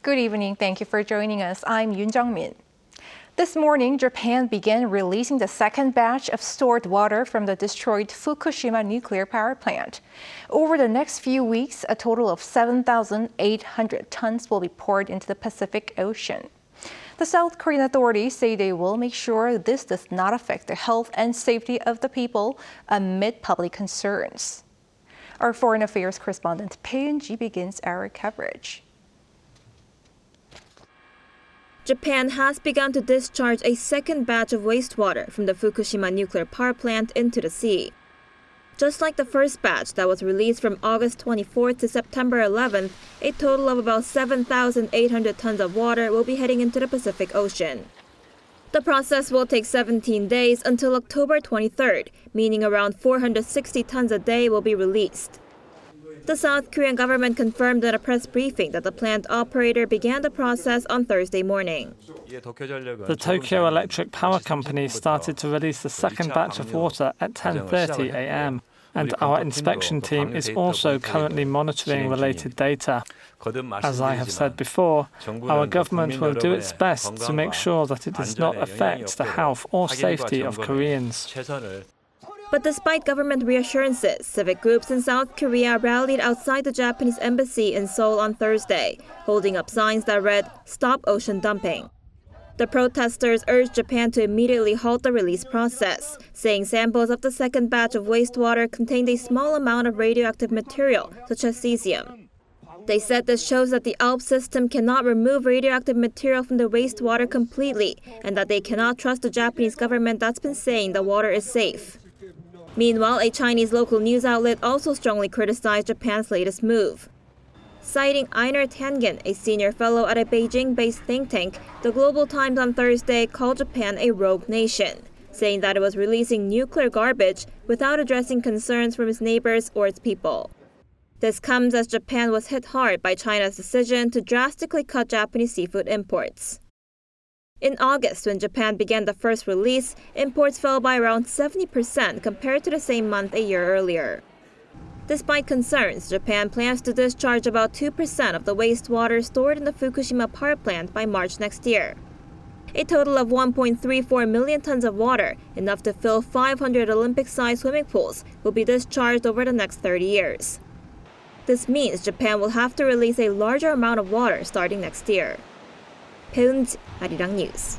Good evening. Thank you for joining us. I'm Yoon Jung-min. This morning, Japan began releasing the second batch of stored water from the destroyed Fukushima nuclear power plant. Over the next few weeks, a total of 7,800 tons will be poured into the Pacific Ocean. The South Korean authorities say they will make sure this does not affect the health and safety of the people amid public concerns. Our foreign affairs correspondent Bae Eun-ji begins our coverage. Japan has begun to discharge a second batch of wastewater from the Fukushima nuclear power plant into the sea. Just like the first batch that was released from August 24th to September 11th, a total of about 7,800 tons of water will be heading into the Pacific Ocean. The process will take 17 days until October 23rd, meaning around 460 tons a day will be released. The South Korean government confirmed at a press briefing that the plant operator began the process on Thursday morning. The Tokyo Electric Power Company started to release the second batch of water at 10:30 a.m. and our inspection team is also currently monitoring related data. As I have said before, our government will do its best to make sure that it does not affect the health or safety of Koreans. But despite government reassurances, civic groups in South Korea rallied outside the Japanese embassy in Seoul on Thursday, holding up signs that read, "Stop ocean dumping." The protesters urged Japan to immediately halt the release process, saying samples of the second batch of wastewater contained a small amount of radioactive material, such as cesium. They said this shows that the ALP system cannot remove radioactive material from the wastewater completely, and that they cannot trust the Japanese government that's been saying the water is safe. Meanwhile, a Chinese local news outlet also strongly criticized Japan's latest move. Citing Einar Tangen, a senior fellow at a Beijing-based think tank, the Global Times on Thursday called Japan a rogue nation, saying that it was releasing nuclear garbage without addressing concerns from its neighbors or its people. This comes as Japan was hit hard by China's decision to drastically cut Japanese seafood imports. In August, when Japan began the first release, imports fell by around 70% compared to the same month a year earlier. Despite concerns, Japan plans to discharge about 2% of the wastewater stored in the Fukushima power plant by March next year. A total of 1.34 million tons of water, enough to fill 500 Olympic-sized swimming pools, will be discharged over the next 30 years. This means Japan will have to release a larger amount of water starting next year. Bae Eun-ji, Arirang News.